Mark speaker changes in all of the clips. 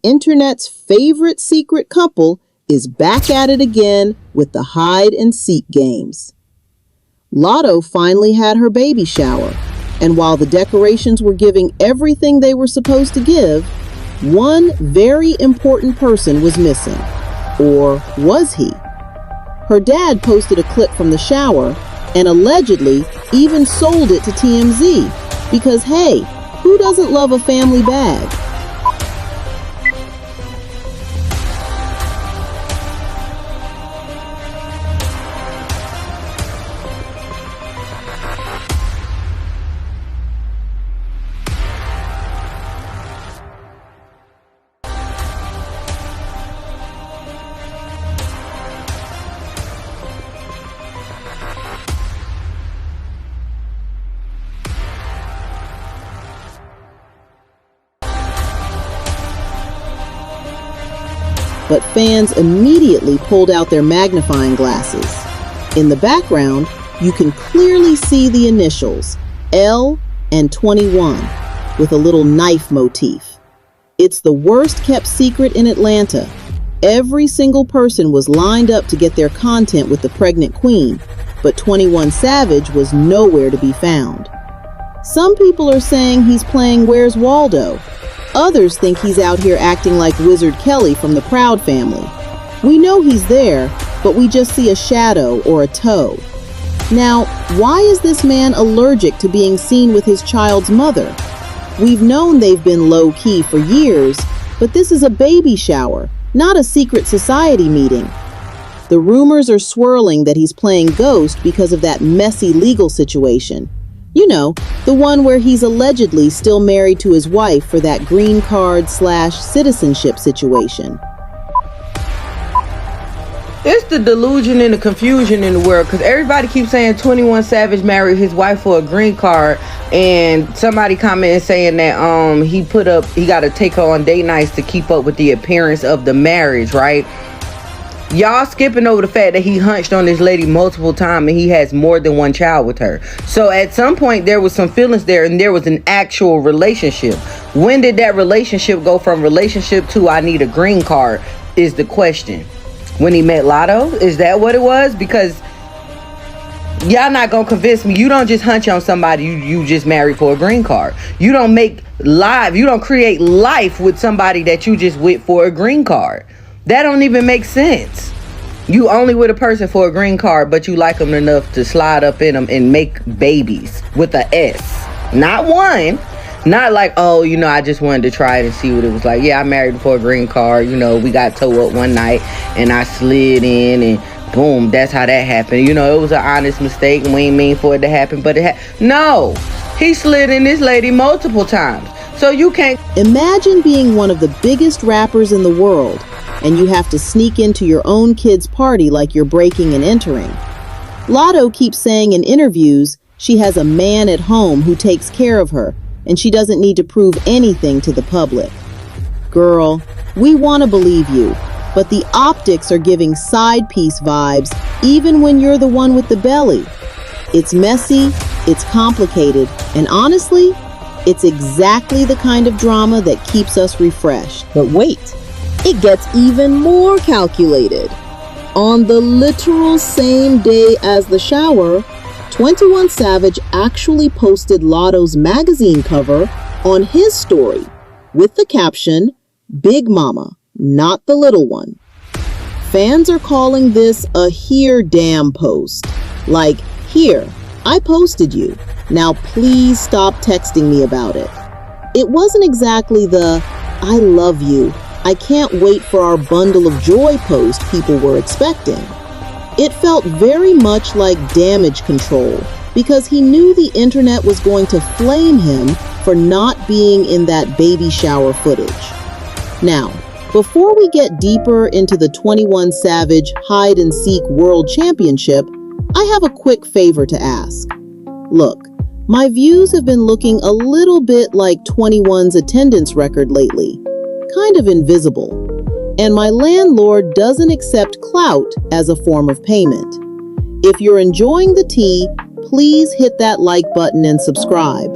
Speaker 1: internet's favorite secret couple is back at it again with the hide-and-seek games. Latto finally had her baby shower, and while the decorations were giving everything they were supposed to give, one very important person was missing. Or was he? Her dad posted a clip from the shower and allegedly even sold it to TMZ because, hey, who doesn't love a family bag? But fans immediately pulled out their magnifying glasses. In the background, you can clearly see the initials, L and 21, with a little knife motif. It's the worst kept secret in Atlanta. Every single person was lined up to get their content with the pregnant queen, but 21 Savage was nowhere to be found. Some people are saying he's playing Where's Waldo? Others think he's out here acting like Wizard Kelly from the Proud Family. We know he's there, but we just see a shadow or a toe. Now, why is this man allergic to being seen with his child's mother? We've known they've been low-key for years, but this is a baby shower, not a secret society meeting. The rumors are swirling that he's playing ghost because of that messy legal situation. You know, the one where he's allegedly still married to his wife for that green card/citizenship situation.
Speaker 2: It's the delusion and the confusion in the world, because everybody keeps saying 21 Savage married his wife for a green card, and somebody commented saying that he got to take her on date nights to keep up with the appearance of the marriage, right? Y'all skipping over the fact that he hunched on this lady multiple times and he has more than one child with her. So at some point there was some feelings there and there was an actual relationship. When did that relationship go from relationship to I need a green card is the question. When he met Latto? Is that what it was? Because y'all not gonna convince me. You don't just hunch on somebody you just married for a green card. You don't create life with somebody that you just with for a green card. That don't even make sense. You only with a person for a green card, but you like them enough to slide up in them and make babies with a S. Not one. Not like, oh, I just wanted to try it and see what it was like. Yeah, I married for a green card. We got toe up one night and I slid in and boom, that's how that happened. It was an honest mistake and we ain't mean for it to happen, but no, he slid in this lady multiple times. So you can't.
Speaker 1: Imagine being one of the biggest rappers in the world and you have to sneak into your own kid's party like you're breaking and entering. Latto keeps saying in interviews she has a man at home who takes care of her and she doesn't need to prove anything to the public. Girl, we want to believe you, but the optics are giving side piece vibes even when you're the one with the belly. It's messy, it's complicated, and honestly, it's exactly the kind of drama that keeps us refreshed. But wait, it gets even more calculated. On the literal same day as the shower, 21 Savage actually posted Latto's magazine cover on his story with the caption, "Big Mama, not the little one." Fans are calling this a "here damn" post. Like, here, I posted you. Now please stop texting me about it. It wasn't exactly the "I love you, I can't wait for our bundle of joy" post people were expecting. It felt very much like damage control because he knew the internet was going to flame him for not being in that baby shower footage. Now, before we get deeper into the 21 Savage Hide and Seek World Championship, I have a quick favor to ask. Look, my views have been looking a little bit like 21's attendance record lately, kind of invisible. And my landlord doesn't accept clout as a form of payment. If you're enjoying the tea, please hit that like button and subscribe.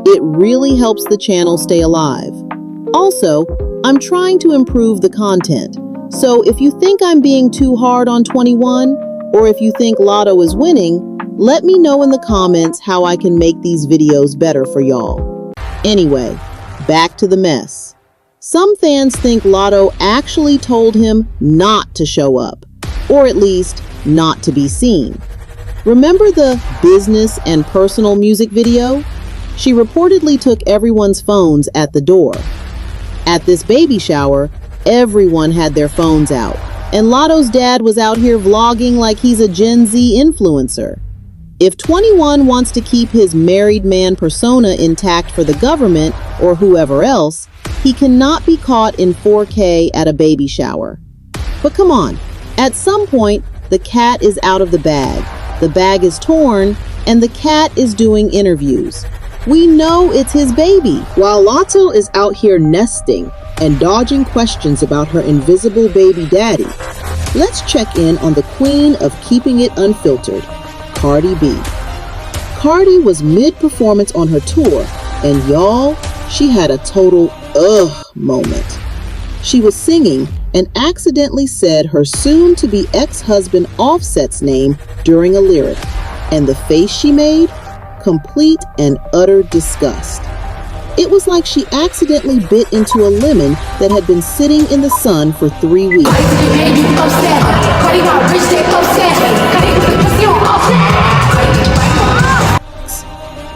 Speaker 1: It really helps the channel stay alive. Also, I'm trying to improve the content. So if you think I'm being too hard on 21, or if you think Latto is winning, let me know in the comments how I can make these videos better for y'all. Anyway, back to the mess. Some fans think Latto actually told him not to show up, or at least not to be seen. Remember the business and personal music video? She reportedly took everyone's phones at the door. At this baby shower, everyone had their phones out, and Latto's dad was out here vlogging like he's a Gen Z influencer. If 21 wants to keep his married man persona intact for the government or whoever else, he cannot be caught in 4K at a baby shower. But come on, at some point, the cat is out of the bag. The bag is torn, and the cat is doing interviews. We know it's his baby. While Latto is out here nesting and dodging questions about her invisible baby daddy, let's check in on the queen of keeping it unfiltered, Cardi B. Cardi was mid-performance on her tour, and y'all, she had a total ugh moment. She was singing and accidentally said her soon-to-be ex-husband Offset's name during a lyric, and the face she made? Complete and utter disgust. It was like she accidentally bit into a lemon that had been sitting in the sun for 3 weeks.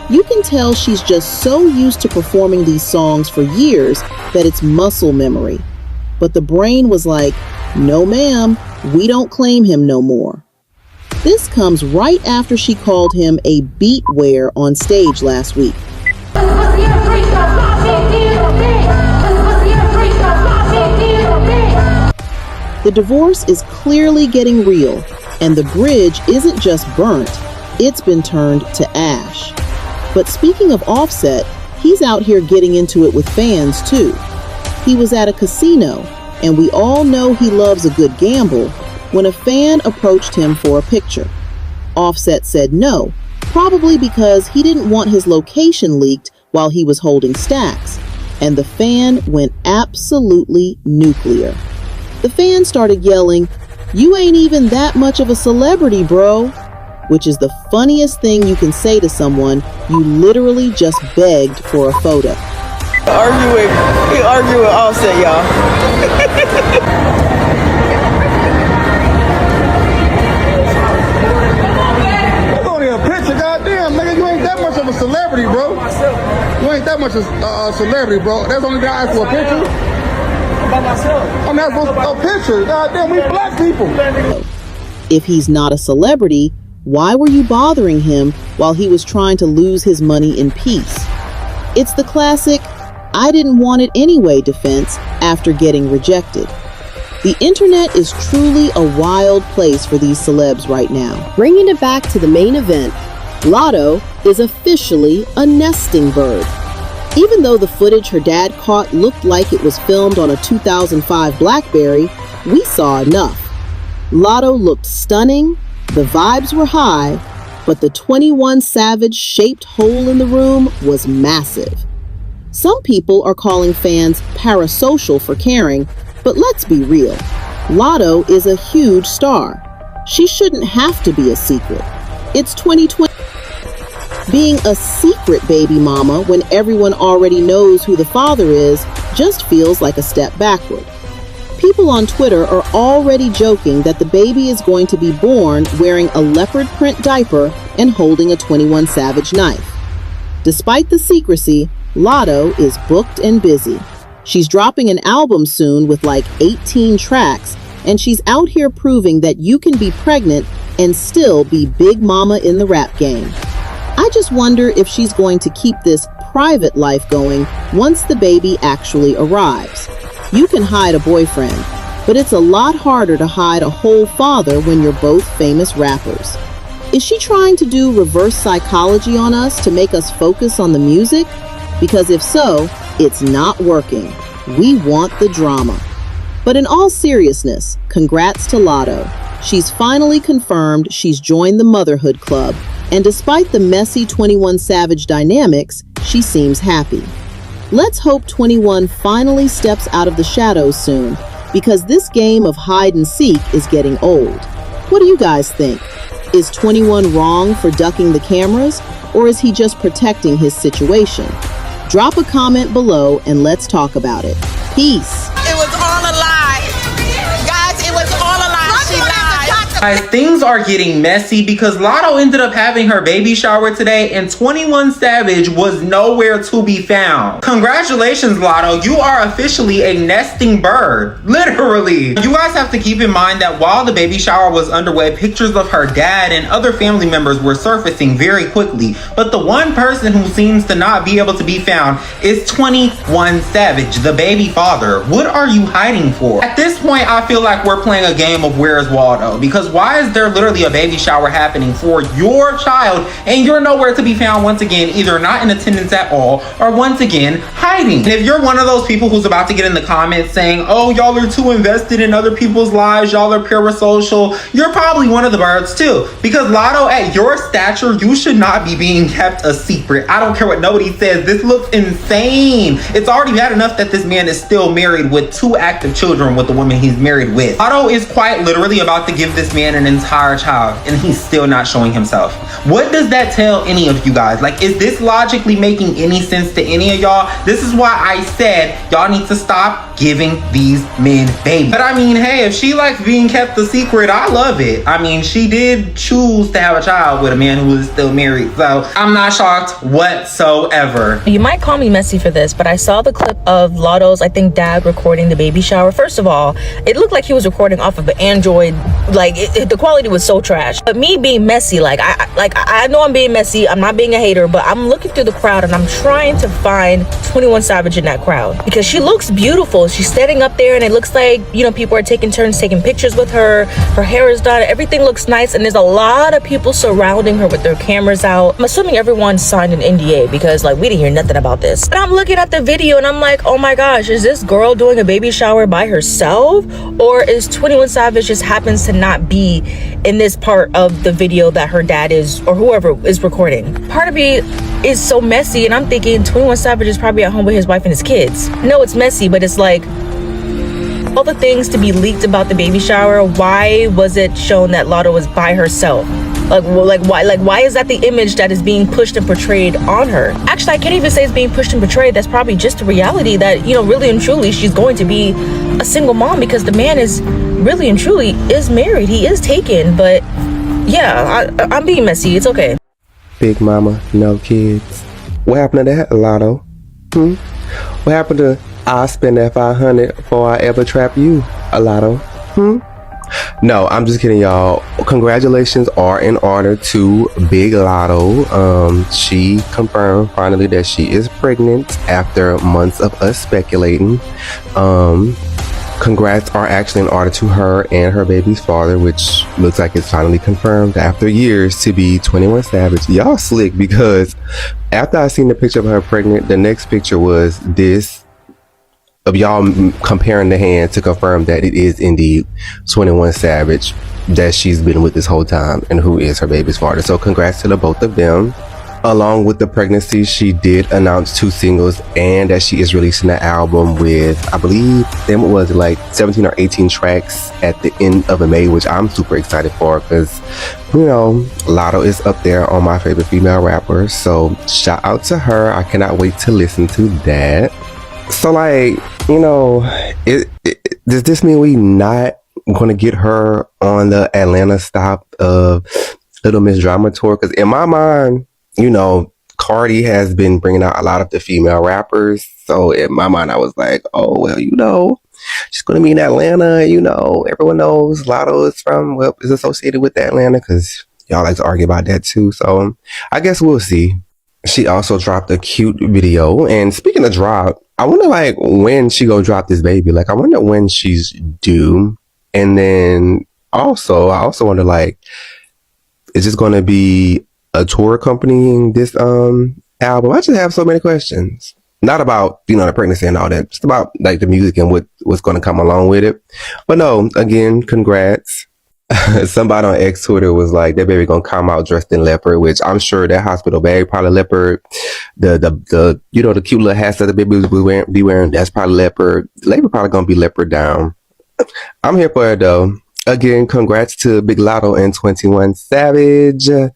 Speaker 1: You can tell she's just so used to performing these songs for years that it's muscle memory. But the brain was like, no ma'am, we don't claim him no more. This comes right after she called him a beatware on stage last week. The divorce is clearly getting real, and the bridge isn't just burnt, it's been turned to ash. But speaking of Offset, he's out here getting into it with fans too. He was at a casino, and we all know he loves a good gamble, when a fan approached him for a picture. Offset said no, probably because he didn't want his location leaked while he was holding stacks, and the fan went absolutely nuclear. The fan started yelling, "You ain't even that much of a celebrity, bro," which is the funniest thing you can say to someone you literally just begged for a photo.
Speaker 2: He argue with Offset, y'all.
Speaker 3: A celebrity, bro. You ain't that much a celebrity, bro. That's the only guy I asked for a picture. About myself. I'm asking for a picture. God damn, we black people.
Speaker 1: If he's not a celebrity, why were you bothering him while he was trying to lose his money in peace? It's the classic, I didn't want it anyway defense after getting rejected. The internet is truly a wild place for these celebs right now. Bringing it back to the main event, Latto is officially a nesting bird. Even though the footage her dad caught looked like it was filmed on a 2005 BlackBerry, we saw enough. Latto looked stunning, the vibes were high, but the 21 Savage shaped hole in the room was massive. Some people are calling fans parasocial for caring, but let's be real. Latto is a huge star. She shouldn't have to be a secret. It's 2020. Being a secret baby mama when everyone already knows who the father is just feels like a step backward. People on Twitter are already joking that the baby is going to be born wearing a leopard print diaper and holding a 21 Savage knife. Despite the secrecy, Latto is booked and busy. She's dropping an album soon with like 18 tracks, and she's out here proving that you can be pregnant and still be big mama in the rap game. I just wonder if she's going to keep this private life going once the baby actually arrives. You can hide a boyfriend, but it's a lot harder to hide a whole father when you're both famous rappers. Is she trying to do reverse psychology on us to make us focus on the music? Because if so, it's not working. We want the drama. But in all seriousness, congrats to Latto. She's finally confirmed she's joined the motherhood club, and despite the messy 21 Savage dynamics, she seems happy. Let's hope 21 finally steps out of the shadows soon, because this game of hide and seek is getting old. What do you guys think? Is 21 wrong for ducking the cameras, or is he just protecting his situation? Drop a comment below and let's talk about it. Peace.
Speaker 4: It was all a lie. Guys, it was all a lie. She lied.
Speaker 5: Guys, things are getting messy because Latto ended up having her baby shower today and 21 Savage was nowhere to be found. Congratulations, Latto. You are officially a nesting bird. Literally. You guys have to keep in mind that while the baby shower was underway, pictures of her dad and other family members were surfacing very quickly. But the one person who seems to not be able to be found is 21 Savage, the baby father. What are you hiding for? At this point, I feel like we're playing a game of Where's Waldo, because why is there literally a baby shower happening for your child and you're nowhere to be found once again, either not in attendance at all or once again hiding? And if you're one of those people who's about to get in the comments saying, oh, y'all are too invested in other people's lives, y'all are parasocial, you're probably one of the birds too, because Latto, at your stature, you should not be being kept a secret. I don't care what nobody says. This looks insane. It's already bad enough that this man is still married with 2 active children with the woman he's married with. Latto is quite literally about to give this man an entire child and he's still not showing himself. What does that tell any of you guys? Like, is this logically making any sense to any of y'all? This is why I said y'all need to stop giving these men babies. But I mean, hey, if she likes being kept a secret, I love it. I mean, she did choose to have a child with a man who is still married, so I'm not shocked whatsoever.
Speaker 6: You might call me messy for this, but I saw the clip of Latto's, I think, dad recording the baby shower. First of all, it looked like he was recording off of an Android. Like, the quality was so trash. But me being messy, I know I'm being messy, I'm not being a hater, but I'm looking through the crowd and I'm trying to find 21 Savage in that crowd, because she looks beautiful. She's standing up there and it looks like, you know, people are taking turns taking pictures with her. Her hair is done, everything looks nice, and there's a lot of people surrounding her with their cameras out. I'm assuming everyone signed an NDA because, like, we didn't hear nothing about this. And I'm looking at the video and I'm like, oh my gosh, is this girl doing a baby shower by herself, or is 21 Savage just happens to not be in this part of the video that her dad is, or whoever is recording? Part of me is so messy, and I'm thinking 21 Savage is probably at home with his wife and his kids. No, it's messy, but it's like, all the things to be leaked about the baby shower, why was it shown that Latto was by herself? Why is that the image that is being pushed and portrayed on her? Actually, I can't even say it's being pushed and portrayed. That's probably just the reality that, you know, really and truly she's going to be a single mom, because the man is really and truly is married. He is taken. But yeah, I'm being messy. It's okay.
Speaker 7: Big mama, no kids. What happened to that, Latto? What happened to I spend that 500 before I ever trap you, Latto? No, I'm just kidding, y'all. Congratulations are in order to Big Latto. She confirmed finally that she is pregnant after months of us speculating. Congrats are actually in order to her and her baby's father, which looks like it's finally confirmed after years to be 21 Savage. Y'all slick, because after I seen the picture of her pregnant, the next picture was this of y'all comparing the hand to confirm that it is indeed 21 Savage that she's been with this whole time and who is her baby's father. So congrats to the both of them. Along with the pregnancy, she did announce 2 singles and that she is releasing an album with, I believe, them it was like 17 or 18 tracks at the end of May, which I'm super excited for, because, you know, Latto is up there on my favorite female rappers. So shout out to her. I cannot wait to listen to that. So, like, you know, does this mean we not going to get her on the Atlanta stop of Little Miss Drama tour? Because in my mind, you know, Cardi has been bringing out a lot of the female rappers. So in my mind, I was like, oh, well, you know, she's going to be in Atlanta. You know, everyone knows Latto is associated with Atlanta, because y'all like to argue about that too. So I guess we'll see. She also dropped a cute video. And speaking of drop, I wonder, like, when she go drop this baby. Like, I wonder when she's due. And then I also wonder, like, is this going to be a tour accompanying this album? I just have so many questions. Not about, you know, the pregnancy and all that. Just about, like, the music and what's going to come along with it. But no, again, congrats. Somebody on X Twitter was like, that baby gonna come out dressed in leopard, which I'm sure that hospital bag probably leopard. The you know, the cute little hats that the baby will be wearing, that's probably leopard. Labor probably gonna be leopard down. I'm here for it though. Again, congrats to Big Latto and 21 Savage. I'm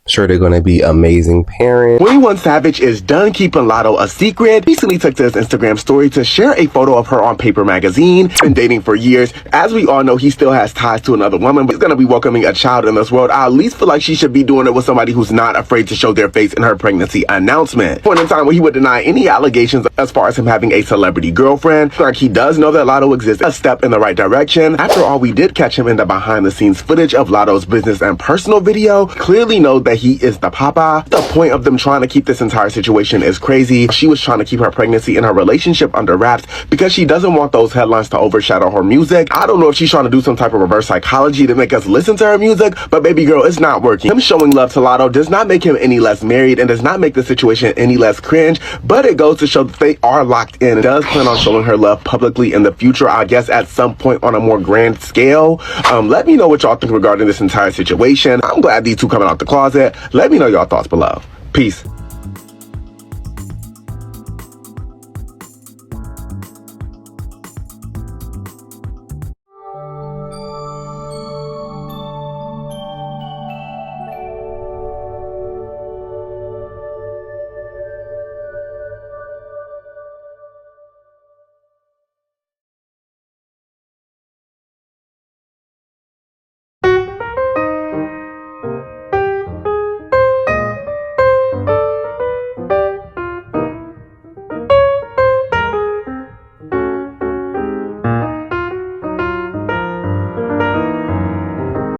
Speaker 7: sure they're going to be amazing parents.
Speaker 8: 21 Savage is done keeping Latto a secret. Recently took to his Instagram story to share a photo of her on Paper Magazine. Been dating for years. As we all know, he still has ties to another woman, but he's going to be welcoming a child in this world. I at least feel like she should be doing it with somebody who's not afraid to show their face in her pregnancy announcement. Point in time where he would deny any allegations as far as him having a celebrity girlfriend. Like he does know that Latto exists, a step in the right direction. After all, we did catch him in the behind the scenes footage of Latto's business and personal video. Clearly know that he is the papa. The point of them trying to keep this entire situation is crazy. She was trying to keep her pregnancy and her relationship under wraps because she doesn't want those headlines to overshadow her music. I don't know if she's trying to do some type of reverse psychology to make us listen to her music, but baby girl, it's not working. Him showing love to Latto does not make him any less married and does not make the situation any less cringe, but it goes to show that they are locked in. Does plan on showing her love publicly in the future, I guess at some point on a more grand scale. Let me know what y'all think regarding this entire situation. I'm glad these two coming out the closet. Let me know y'all thoughts below. Peace.